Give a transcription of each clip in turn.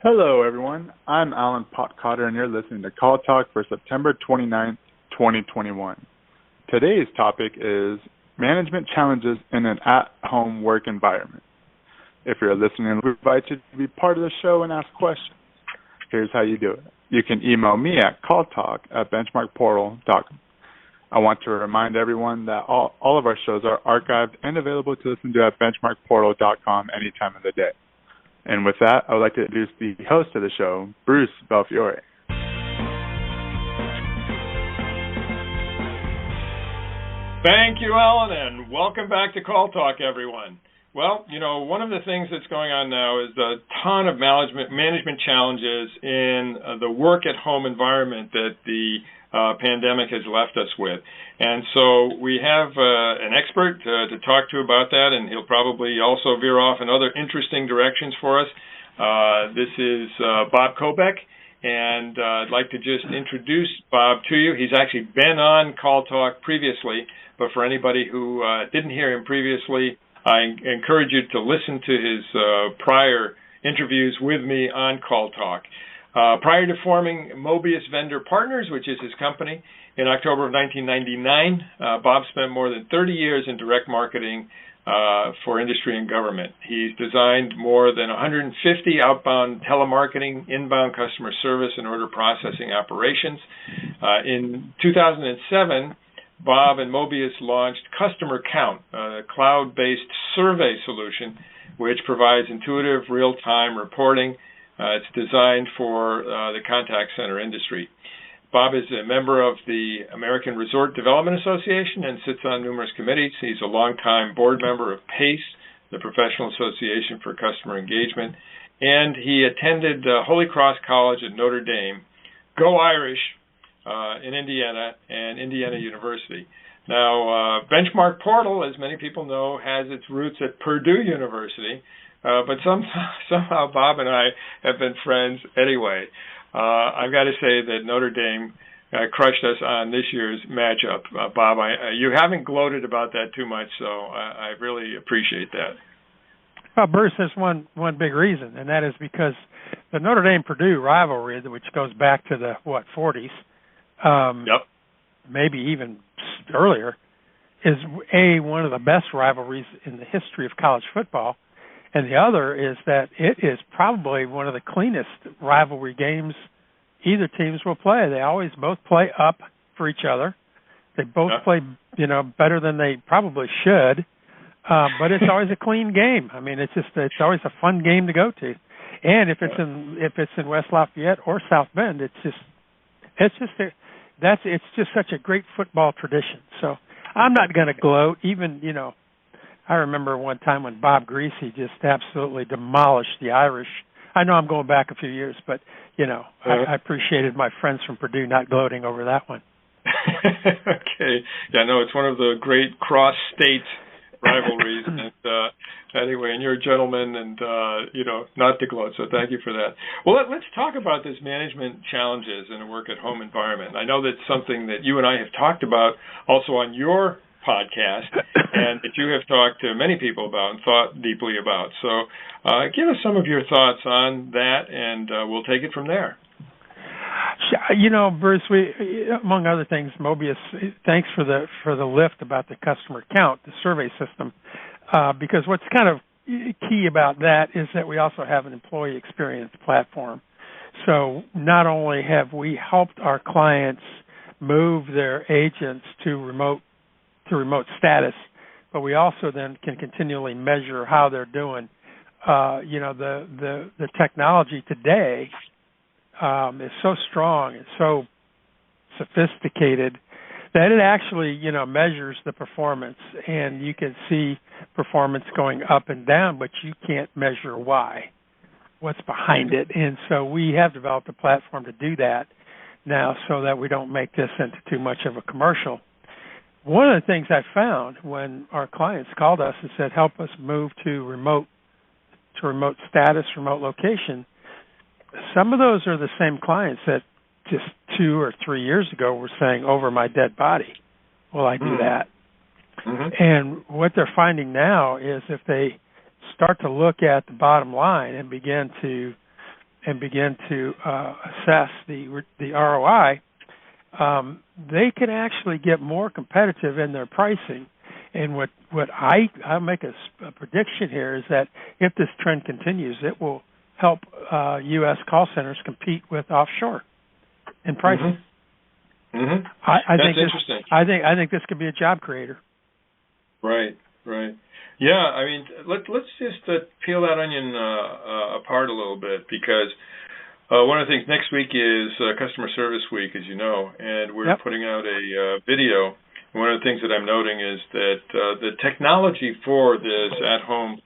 Hello, everyone. I'm Alan Potcotter, and you're listening to CallTalk for September 29th, 2021. Today's topic is management challenges in an at-home work environment. If you're listening, we invite you to be part of the show and ask questions. Here's how you do it. You can email me at calltalk@benchmarkportal.com. I want to remind everyone that all of our shows are archived and available to listen to at benchmarkportal.com any time of the day. And with that, I would like to introduce the host of the show, Bruce Belfiore. Thank you, Alan, and welcome back to Call Talk, everyone. Well, one of the things that's going on now is a ton of management challenges in the work-at-home environment that the pandemic has left us with. And so we have an expert to talk to about that, and he'll probably also veer off in other interesting directions for us. This is Bob Kobek, and I'd like to just introduce Bob to you. He's actually been on Call Talk previously, but for anybody who didn't hear him previously, I encourage you to listen to his prior interviews with me on Call Talk. Prior to forming Mobius Vendor Partners, which is his company, in October of 1999, Bob spent more than 30 years in direct marketing for industry and government. He's designed more than 150 outbound telemarketing, inbound customer service, and order processing operations. In 2007, Bob and Mobius launched CustomerCount, a cloud-based survey solution which provides intuitive real-time reporting. It's designed for the contact center industry. Bob is a member of the American Resort Development Association and sits on numerous committees. He's a longtime board member of PACE, the Professional Association for Customer Engagement, and he attended Holy Cross College at Notre Dame, Go Irish, in Indiana, and Indiana University. Now, BenchmarkPortal, as many people know, has its roots at Purdue University, but somehow Bob and I have been friends anyway. I've got to say that Notre Dame crushed us on this year's matchup. Bob, you haven't gloated about that too much, so I really appreciate that. Well, Bruce, there's one big reason, and that is because the Notre Dame-Purdue rivalry, which goes back to the, 40s, maybe even earlier, is one of the best rivalries in the history of college football. And the other is that it is probably one of the cleanest rivalry games either teams will play. They always both play up for each other. They both play, better than they probably should. But it's always a clean game. I mean, it's always a fun game to go to. And if it's in West Lafayette or South Bend, it's just such a great football tradition. So I'm not going to gloat. Even, I remember one time when Bob Greasy just absolutely demolished the Irish. I know I'm going back a few years, but, I appreciated my friends from Purdue not gloating over that one. Okay. Yeah, no, it's one of the great cross-state rivalries. And anyway, and you're a gentleman and, not to gloat, so thank you for that. Well, let's talk about this management challenges in a work-at-home environment. I know that's something that you and I have talked about also on your podcast and that you have talked to many people about and thought deeply about. So give us some of your thoughts on that, and we'll take it from there. Bruce, we, among other things, Mobius, thanks for the lift about the CustomerCount, the survey system, because what's kind of key about that is that we also have an employee experience platform. So not only have we helped our clients move their agents to remote status, but we also then can continually measure how they're doing. The technology today is so strong and so sophisticated that it actually, measures the performance, and you can see performance going up and down, but you can't measure what's behind it. And so we have developed a platform to do that now so that we don't make this into too much of a commercial. One of the things I found when our clients called us and said, help us move to remote status, remote location, some of those are the same clients that just 2 or 3 years ago were saying, over my dead body, will I do that? Mm-hmm. And what they're finding now is if they start to look at the bottom line and begin to and begin to assess the ROI, they can actually get more competitive in their pricing. And what I'll make a prediction here is that if this trend continues, it will help U.S. call centers compete with offshore in pricing. Mm-hmm. That's interesting. I think this could be a job creator. Right. Yeah, I mean, let's just peel that onion apart a little bit, because one of the things next week is Customer Service Week, as you know, and we're putting out a video. One of the things that I'm noting is that the technology for this at-home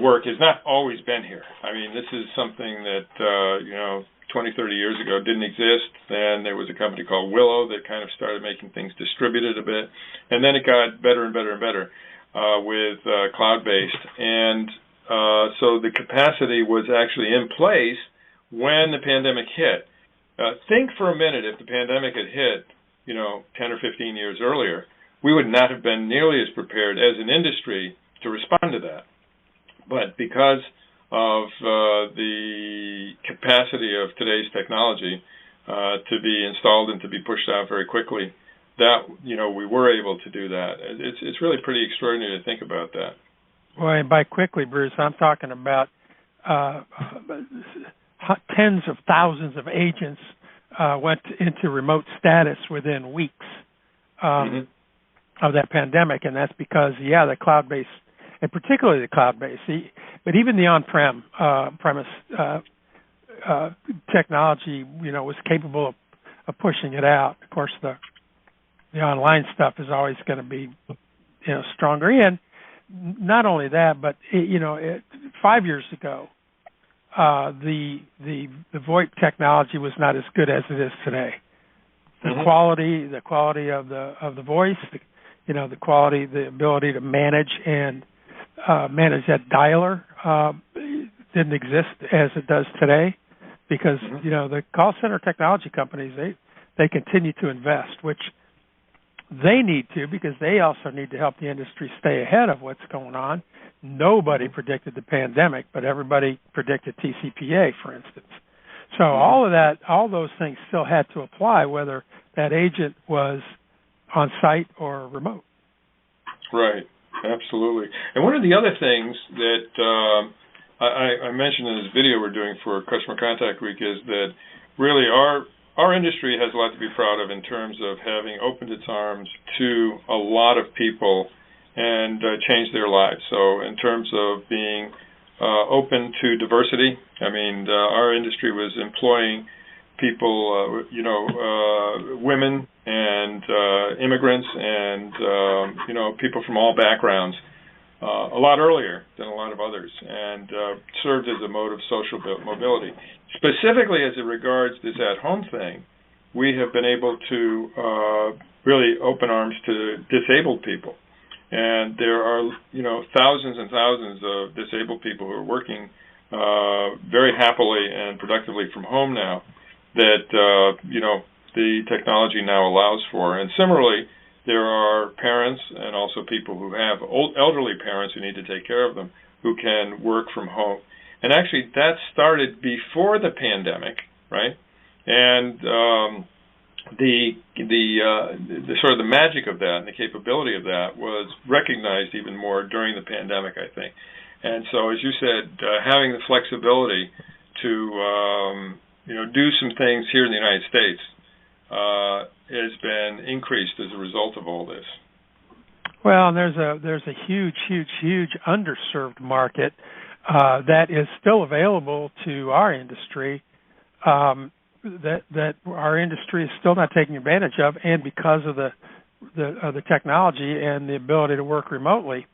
work has not always been here. I mean, this is something that 20, 30 years ago didn't exist. Then there was a company called Willow that kind of started making things distributed a bit, and then it got better and better and better with cloud-based. And so the capacity was actually in place when the pandemic hit. Think for a minute, if the pandemic had hit, 10 or 15 years earlier, we would not have been nearly as prepared as an industry to respond to that. But because of the capacity of today's technology to be installed and to be pushed out very quickly, that we were able to do that. It's really pretty extraordinary to think about that. Well, and by quickly, Bruce, I'm talking about tens of thousands of agents went into remote status within weeks of that pandemic, and that's because, the cloud-based, and particularly the cloud-based, but even the on-prem premise technology, was capable of pushing it out. Of course, the online stuff is always going to be, stronger. And not only that, but 5 years ago, the VoIP technology was not as good as it is today. The quality of the voice, the quality, the ability to manage that dialer didn't exist as it does today, because the call center technology companies they continue to invest, which they need to, because they also need to help the industry stay ahead of what's going on. Nobody predicted the pandemic, but everybody predicted TCPA, for instance. So all those things still had to apply, whether that agent was on site or remote. Right, absolutely. And one of the other things that I mentioned in this video we're doing for Customer Contact Week is that really our industry has a lot to be proud of in terms of having opened its arms to a lot of people and changed their lives. So in terms of being open to diversity, I mean, our industry was employing people, women and immigrants and, people from all backgrounds a lot earlier than a lot of others, and served as a mode of social mobility. Specifically as it regards this at-home thing, we have been able to really open arms to disabled people. And there are, thousands and thousands of disabled people who are working very happily and productively from home now that, the technology now allows for. And similarly, there are parents and also people who have elderly parents who need to take care of them who can work from home. And actually, that started before the pandemic, right? And the sort of the magic of that and the capability of that was recognized even more during the pandemic, I think. And so, as you said, having the flexibility to do some things here in the United States has been increased as a result of all this. Well, and there's a huge underserved market that is still available to our industry. That our industry is still not taking advantage of, and because of the technology and the ability to work remotely,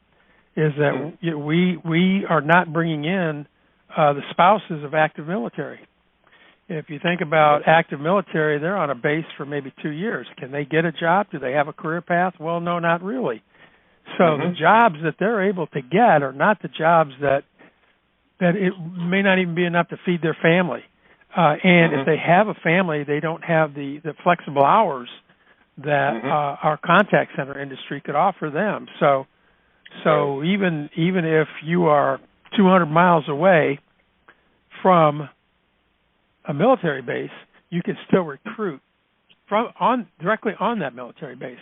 is that we are not bringing in the spouses of active military. If you think about active military, they're on a base for maybe 2 years. Can they get a job? Do they have a career path? Well, no, not really. So the jobs that they're able to get are not the jobs that it may not even be enough to feed their family. And if they have a family, they don't have the flexible hours that our contact center industry could offer them. So even if you are 200 miles away from a military base, you can still recruit directly on that military base.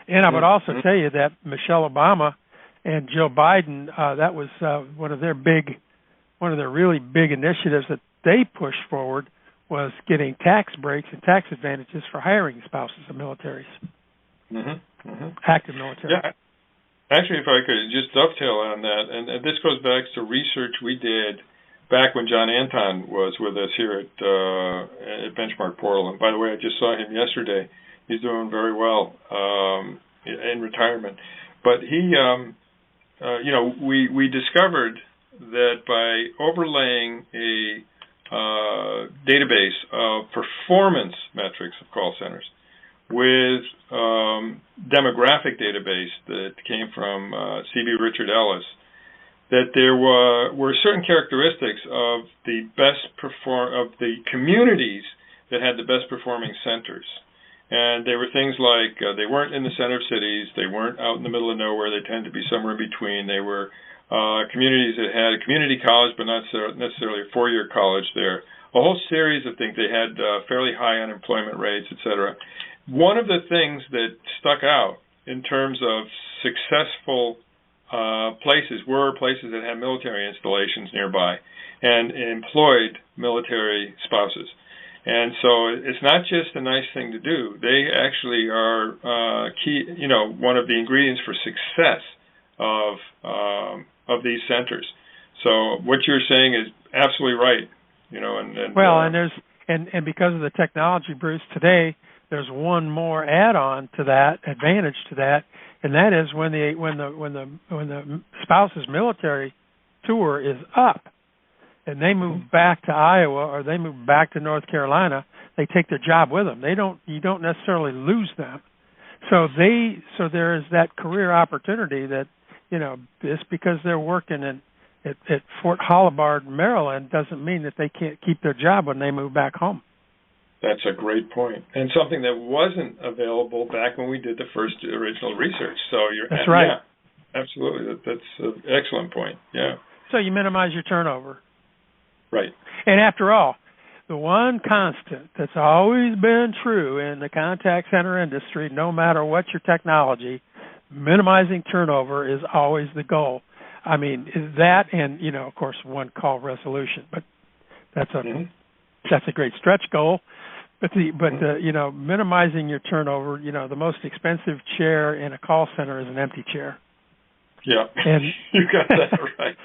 And I would also tell you that Michelle Obama and Joe Biden, that was one of their really big initiatives that they pushed forward, was getting tax breaks and tax advantages for hiring spouses of militaries, active military. Yeah. Actually, if I could just dovetail on that, and this goes back to research we did back when John Anton was with us here at BenchmarkPortal. And by the way, I just saw him yesterday. He's doing very well in retirement. But he, we discovered that by overlaying a database of performance metrics of call centers with demographic database that came from C.B. Richard Ellis, that there were certain characteristics of the of the communities that had the best performing centers. And they were things like they weren't in the center of cities, they weren't out in the middle of nowhere, they tend to be somewhere in between. They were communities that had a community college but not necessarily a four-year college there. A whole series of things. They had fairly high unemployment rates, et cetera. One of the things that stuck out in terms of successful places were places that had military installations nearby and employed military spouses. And so it's not just a nice thing to do. They actually are key, one of the ingredients for success of these centers. So what you're saying is absolutely right. And because of the technology, Bruce, today there's one more add-on to that, advantage to that, and that is when the spouse's military tour is up and they move back to Iowa or they move back to North Carolina, they take their job with them. You don't necessarily lose them. So there is that career opportunity that, just because they're working at Fort Hollabard, Maryland, doesn't mean that they can't keep their job when they move back home. That's a great point, and something that wasn't available back when we did the first original research. So that's right. Yeah, absolutely. That's an excellent point. Yeah. So you minimize your turnover. Right. And after all, the one constant that's always been true in the contact center industry, no matter what your technology, minimizing turnover is always the goal. I mean, that and, of course, one call resolution, but that's a great stretch goal. But minimizing your turnover, the most expensive chair in a call center is an empty chair. Yeah, and you got that right.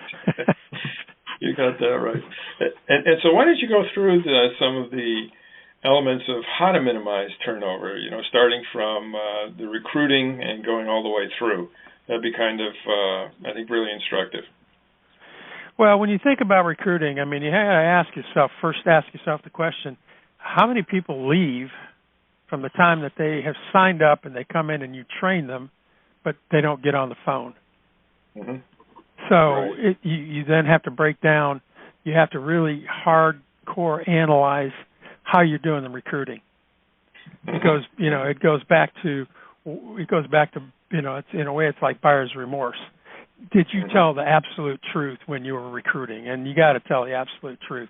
You got that right. And so why don't you go through some of the elements of how to minimize turnover, starting from the recruiting and going all the way through. That'd be kind of, I think, really instructive. Well, when you think about recruiting, I mean, you have to ask yourself the question, how many people leave from the time that they have signed up and they come in and you train them, but they don't get on the phone? Mm-hmm. So right. You then have to break down, you have to really hardcore analyze how you're doing the recruiting. Because, it goes back to, it's in a way it's like buyer's remorse. Did you tell the absolute truth when you were recruiting? And you got to tell the absolute truth.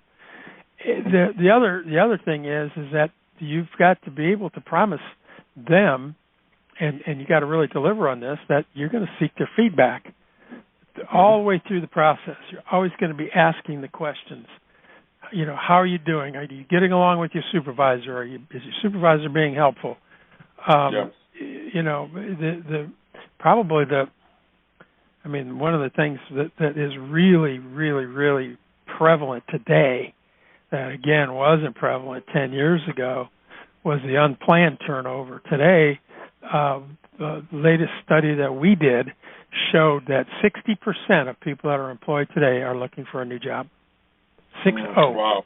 The other thing is that you've got to be able to promise them, and you got to really deliver on this, that you're going to seek their feedback all the way through the process. You're always going to be asking the questions. How are you doing? Are you getting along with your supervisor? Is your supervisor being helpful? Yeah. One of the things that is really, really, really prevalent today that, again, wasn't prevalent 10 years ago was the unplanned turnover. Today, the latest study that we did showed that 60% of people that are employed today are looking for a new job. 60. Wow.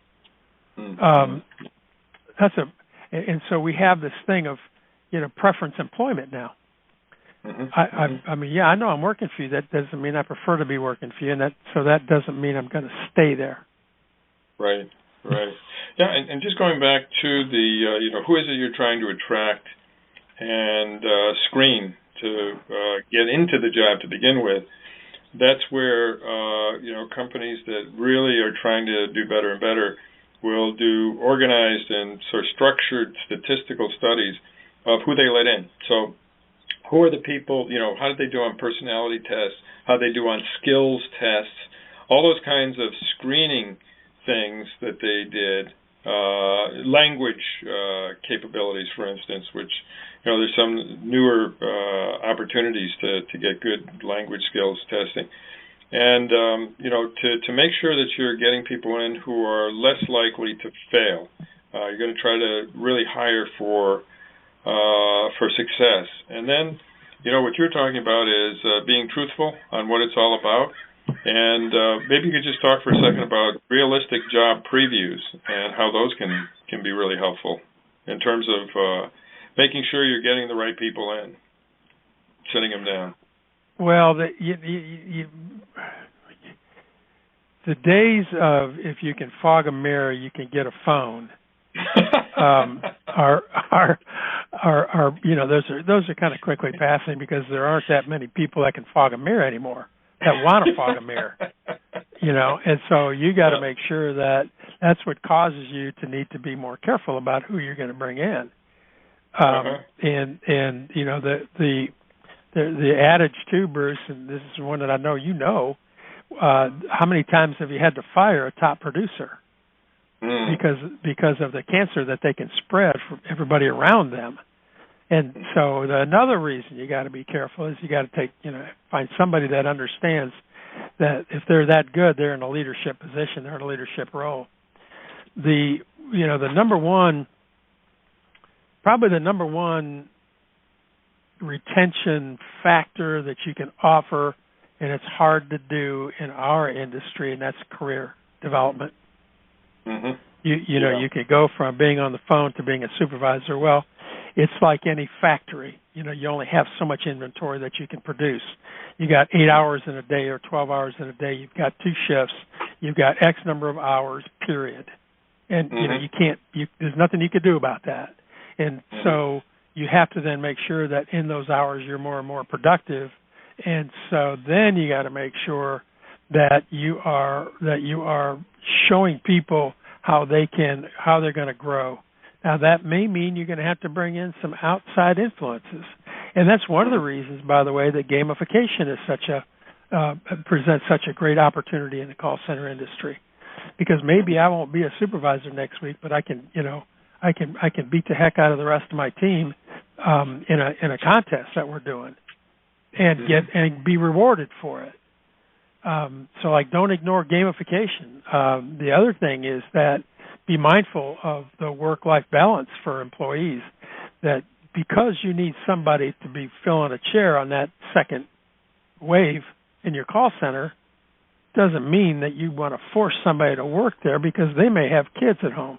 And so we have this thing of, preference employment now. Mm-hmm. I know I'm working for you. That doesn't mean I prefer to be working for you, and that doesn't mean I'm going to stay there. Right. Yeah, and just going back to the, who is it you're trying to attract and screen to get into the job to begin with? That's where, companies that really are trying to do better and better will do organized and sort of structured statistical studies of who they let in. So who are the people, how did they do on personality tests, how they do on skills tests, all those kinds of screening things that they did, language capabilities, for instance, which, there's some newer opportunities to get good language skills testing. And, to make sure that you're getting people in who are less likely to fail, you're going to try to really hire for success. And then, what you're talking about is being truthful on what it's all about. And maybe you could just talk for a second about realistic job previews and how those can be really helpful in terms of making sure you're getting the right people in, sitting them down. Well, the days of if you can fog a mirror, you can get a phone are those are kind of quickly passing, because there aren't that many people that can fog a mirror anymore, that want to fog a mirror, and so you got to make sure that that's what causes you to need to be more careful about who you're going to bring in, and the adage too, Bruce, and this is one that I know how many times have you had to fire a top producer because of the cancer that they can spread from everybody around them? And so another reason you got to be careful is you got to find somebody that understands that if they're that good, they're in a leadership position, they're in a leadership role. The number one retention factor that you can offer, and it's hard to do in our industry, and that's career development. Mm-hmm. You could go from being on the phone to being a supervisor. Well, it's like any factory. You only have so much inventory that you can produce. You got 8 hours in a day or 12 hours in a day. You've got 2 shifts. You've got X number of hours, period. And, there's nothing you could do about that. And so you have to then make sure that in those hours you're more and more productive. And so then you got to make sure that you are showing people how they're going to grow. Now, that may mean you're going to have to bring in some outside influences. And that's one of the reasons, by the way, that gamification is presents such a great opportunity in the call center industry. Because maybe I won't be a supervisor next week, but I can beat the heck out of the rest of my team in a contest that we're doing, and be rewarded for it. So don't ignore gamification. The other thing is that be mindful of the work-life balance for employees, that because you need somebody to be filling a chair on that second wave in your call center doesn't mean that you want to force somebody to work there, because they may have kids at home.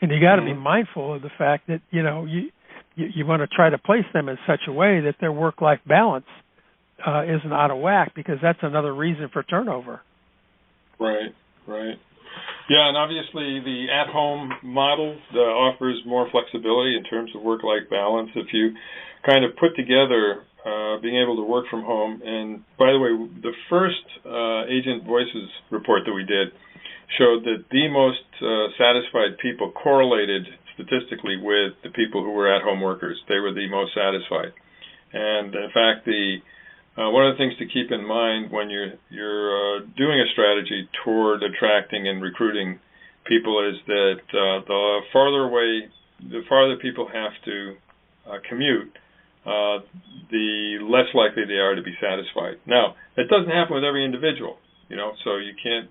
And you got to be mindful of the fact that, you want to try to place them in such a way that their work-life balance isn't out of whack, because that's another reason for turnover. Right. Yeah, and obviously the at-home model offers more flexibility in terms of work-life balance. If you kind of put together being able to work from home, and by the way, the first Agent Voices report that we did showed that the most satisfied people correlated statistically with the people who were at-home workers. They were the most satisfied. And in fact, one of the things to keep in mind when you're doing a strategy toward attracting and recruiting people is that the farther people have to commute, the less likely they are to be satisfied. Now, that doesn't happen with every individual, so you can't,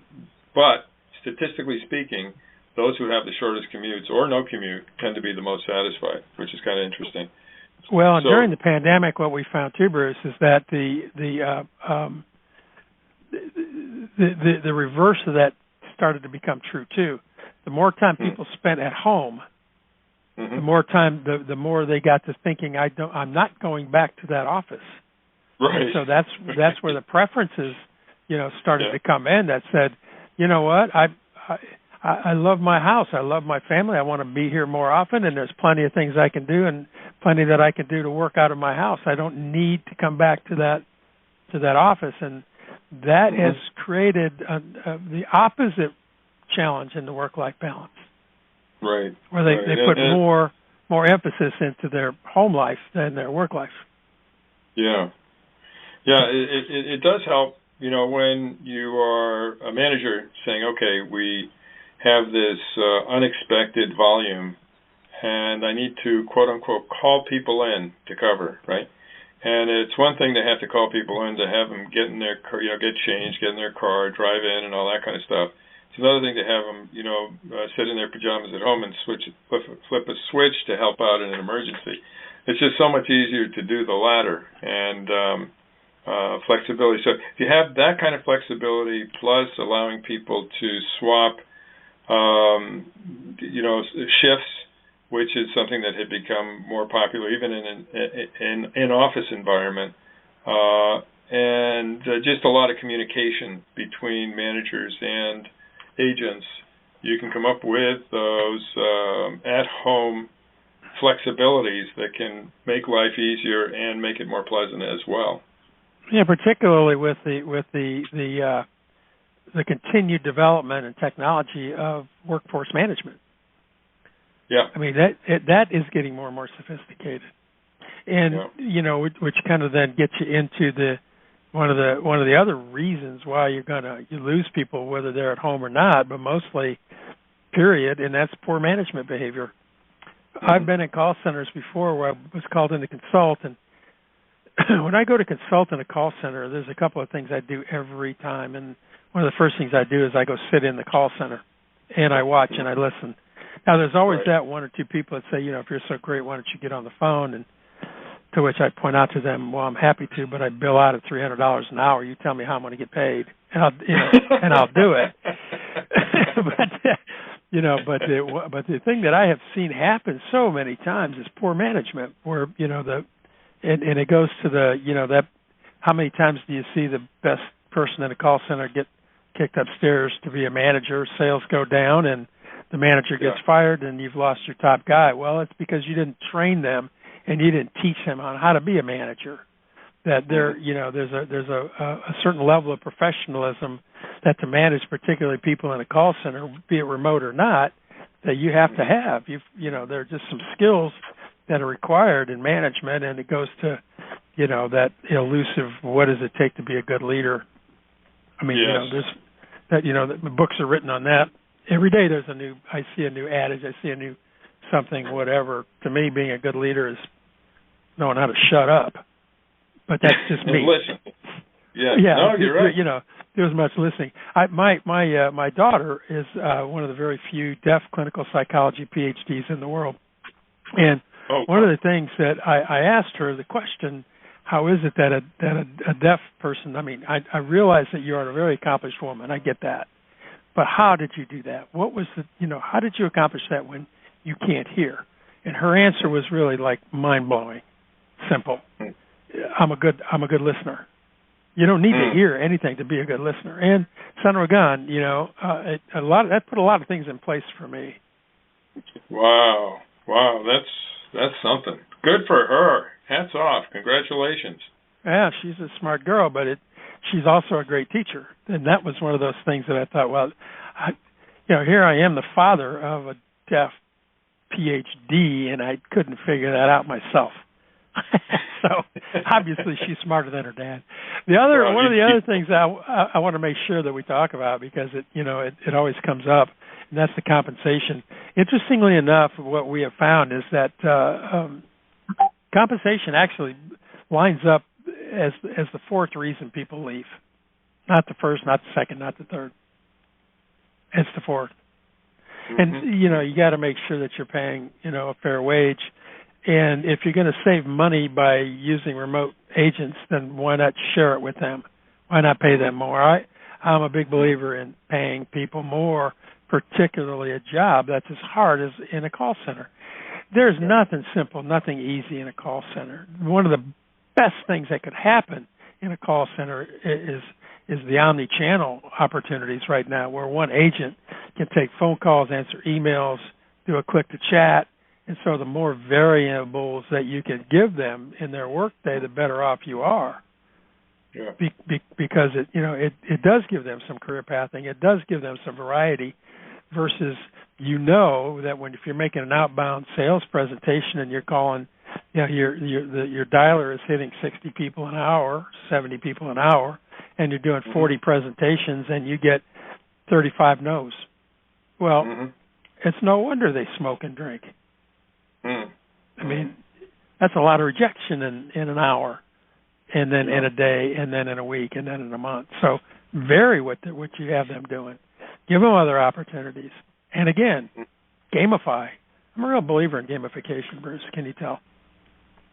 but statistically speaking, those who have the shortest commutes or no commute tend to be the most satisfied, which is kind of interesting. Well, and during the pandemic, what we found too, Bruce, is that the reverse of that started to become true too. The more time people spent at home, the more time, the more they got to thinking, I'm not going back to that office. Right. And so that's where the preferences, started to come in. That said, you know what, I love my house. I love my family. I want to be here more often, and there's plenty of things I can do and plenty that I can do to work out of my house. I don't need to come back to that office, and that has created the opposite challenge in the work-life balance. Right. Where they put more emphasis into their home life than their work life. Yeah. Yeah, it does help, when you are a manager saying, okay, we have this unexpected volume, and I need to, quote unquote, call people in to cover, right? And it's one thing to have to call people in to have them get in their car, get changed, get in their car, drive in, and all that kind of stuff. It's another thing to have them, sit in their pajamas at home and flip a switch to help out in an emergency. It's just so much easier to do the latter, and flexibility. So if you have that kind of flexibility, plus allowing people to swap, shifts, which is something that had become more popular even in an office environment, and just a lot of communication between managers and agents, you can come up with those at-home flexibilities that can make life easier and make it more pleasant as well. Yeah, particularly with the continued development and technology of workforce management. Yeah, I mean that is getting more and more sophisticated, and which kind of then gets you into one of the other reasons why you lose people, whether they're at home or not, but mostly period, and that's poor management behavior. Mm-hmm. I've been in call centers before where I was called in to consult, and when I go to consult in a call center, there's a couple of things I do every time, and one of the first things I do is I go sit in the call center, and I watch and I listen. Now, there's always that one or two people that say, if you're so great, why don't you get on the phone? And to which I point out to them, well, I'm happy to, but I bill out at $300 an hour. You tell me how I'm going to get paid, and I'll do it. But the thing that I have seen happen so many times is poor management, where and it goes to that how many times do you see the best person in a call center get kicked upstairs to be a manager, sales go down, and the manager gets fired, and you've lost your top guy. Well, it's because you didn't train them and you didn't teach them on how to be a manager. That there's a certain level of professionalism that to manage, particularly people in a call center, be it remote or not, that you have to have. There are just some skills that are required in management, and it goes to that elusive, what does it take to be a good leader? I mean, the books are written on that. Every day I see a new adage, I see a new something, whatever. To me, being a good leader is knowing how to shut up. But that's just me. Listen. Yeah. No, you're right. There's much listening. My daughter is one of the very few deaf clinical psychology PhDs in the world. And one of the things that I asked her, the question, how is it that a deaf person, I realize that you are a very accomplished woman. I get that. But how did you do that? What was how did you accomplish that when you can't hear? And her answer was really like mind-blowing, simple. I'm a good listener. You don't need to hear anything to be a good listener. And son of a gun, that put a lot of things in place for me. Wow, that's something. Good for her. Hats off. Congratulations. Yeah, she's a smart girl, but she's also a great teacher. And that was one of those things that I thought, well, here I am, the father of a deaf PhD, and I couldn't figure that out myself. So obviously she's smarter than her dad. One of the other things I want to make sure that we talk about, because it always comes up, and that's the compensation. Interestingly enough, what we have found is that compensation actually lines up as the fourth reason people leave. Not the first, not the second, not the third. It's the fourth. Mm-hmm. And you got to make sure that you're paying a fair wage. And if you're going to save money by using remote agents, then why not share it with them? Why not pay them more? I'm a big believer in paying people more, particularly a job that's as hard as in a call center. There's nothing simple, nothing easy in a call center. One of the best things that could happen in a call center is the omni-channel opportunities right now, where one agent can take phone calls, answer emails, do a click to chat. And so the more variables that you can give them in their workday, the better off you are. Yeah. Because it does give them some career pathing. It does give them some variety. versus that when if you're making an outbound sales presentation and you're calling, your dialer is hitting 60 people an hour, 70 people an hour, and you're doing 40 presentations and you get 35 no's. Well, it's no wonder they smoke and drink. I mean, that's a lot of rejection in an hour, and then in a day, and then in a week, and then in a month. So vary what you have them doing. Give them other opportunities. And again, gamify. I'm a real believer in gamification, Bruce. Can you tell?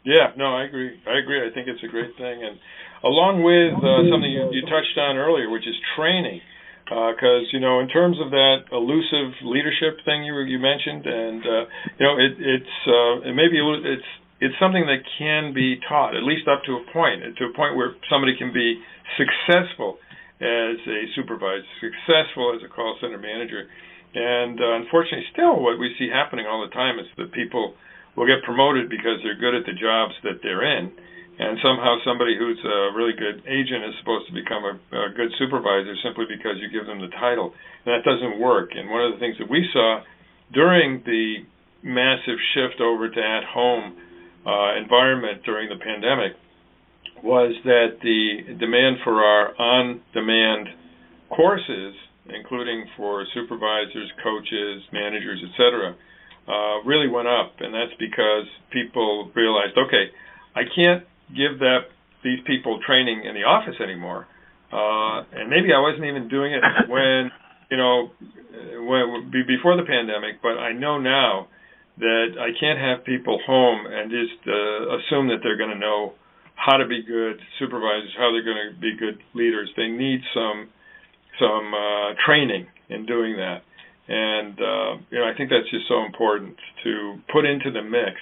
Yeah, no, I agree. I think it's a great thing. And along with something you touched on earlier, which is training, because, in terms of that elusive leadership thing you mentioned, and, it's something that can be taught, at least up to a point where somebody can be successful as a supervisor, successful as a call center manager. And unfortunately, still what we see happening all the time is that people will get promoted because they're good at the jobs that they're in. And somehow somebody who's a really good agent is supposed to become a good supervisor simply because you give them the title. And that doesn't work. And one of the things that we saw during the massive shift over to at-home environment during the pandemic was that the demand for our on-demand courses, including for supervisors, coaches, managers, etc., really went up. And that's because people realized, okay, I can't give these people training in the office anymore. And maybe I wasn't even doing it before the pandemic, but I know now that I can't have people home and just assume that they're going to know how to be good supervisors, how they're going to be good leaders. They need some training in doing that. And, I think that's just so important to put into the mix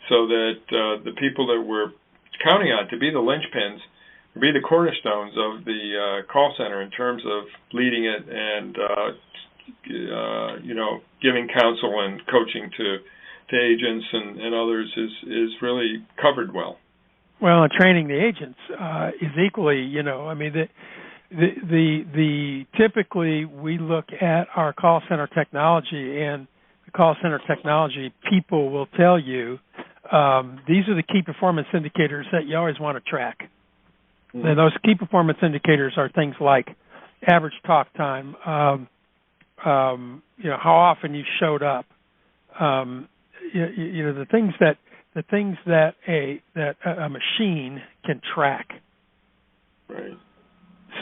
so that the people that we're counting on to be the linchpins, to be the cornerstones of the call center in terms of leading it and, giving counsel and coaching to agents and others is really covered well. Well, and training the agents is equally, the typically we look at our call center technology, and the call center technology people will tell you these are the key performance indicators that you always want to track. And those key performance indicators are things like average talk time, how often you showed up, the things that a machine can track. Right.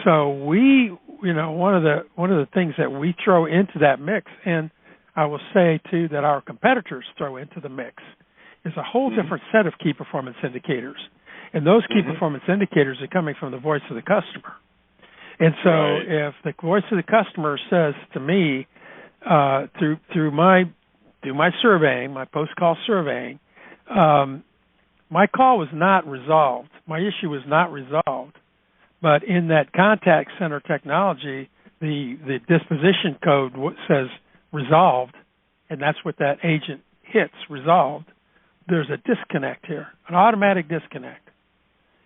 So we, one of the things that we throw into that mix, and I will say too that our competitors throw into the mix, is a whole different set of key performance indicators. And those key performance indicators are coming from the voice of the customer. And so if the voice of the customer says to me, through my surveying, my post-call surveying, my call was not resolved. My issue was not resolved. But in that contact center technology, the disposition code says resolved, and that's what that agent hits, resolved. There's a disconnect here, an automatic disconnect.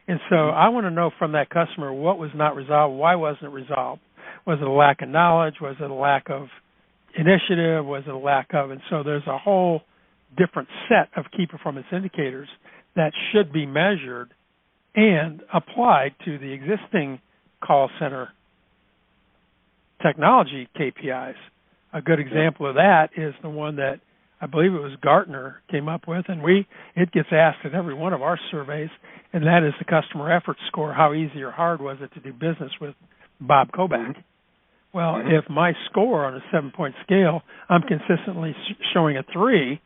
And so I want to know from that customer what was not resolved, why wasn't it resolved? Was it a lack of knowledge? Was it a lack of initiative? Was it a lack of? And so there's a whole different set of key performance indicators that should be measured and applied to the existing call center technology KPIs. A good example of that is the one that I believe it was Gartner came up with, and it gets asked in every one of our surveys, and that is the customer effort score. How easy or hard was it to do business with Bob Kobek? Well, if my score on a 7-point scale, I'm consistently showing a 3,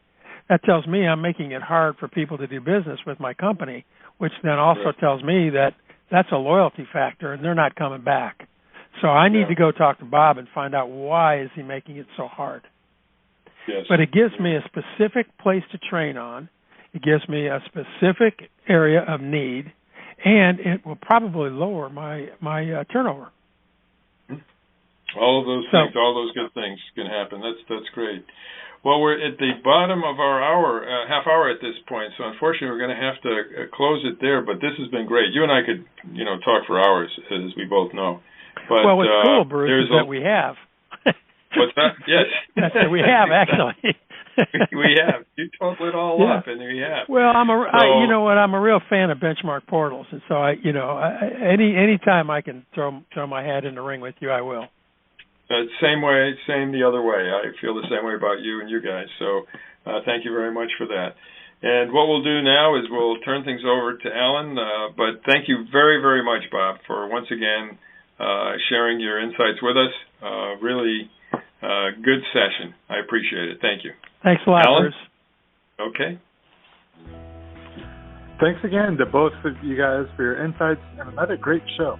that tells me I'm making it hard for people to do business with my company, which then also tells me that that's a loyalty factor and they're not coming back. So I need to go talk to Bob and find out why is he making it so hard. Yes. But it gives me a specific place to train on. It gives me a specific area of need, and it will probably lower my turnover. All of those things, all those good things can happen. That's great. Well, we're at the bottom of our half hour at this point, so unfortunately we're going to have to close it there, but this has been great. You and I could, talk for hours, as we both know. But, what's cool, Bruce, is that we have. What's that? Yes. We have, actually. we have. You total it all up, and we have. Well, you know what? I'm a real fan of benchmark portals, and so any time I can throw my hat in the ring with you, I will. Same the other way. I feel the same way about you and you guys. So thank you very much for that. And what we'll do now is we'll turn things over to Alan. But thank you very, very much, Bob, for once again sharing your insights with us. Really good session. I appreciate it. Thank you. Thanks a lot, Alan? Bruce. Okay. Thanks again to both of you guys for your insights and another great show.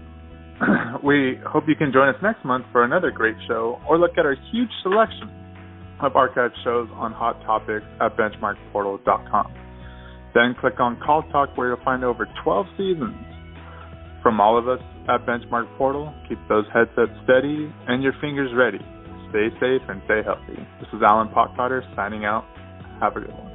We hope you can join us next month for another great show or look at our huge selection of archived shows on hot topics at BenchmarkPortal.com. Then click on CallTalk, where you'll find over 12 seasons. From all of us at Benchmark Portal, keep those headsets steady and your fingers ready. Stay safe and stay healthy. This is Alan Potcotter signing out. Have a good one.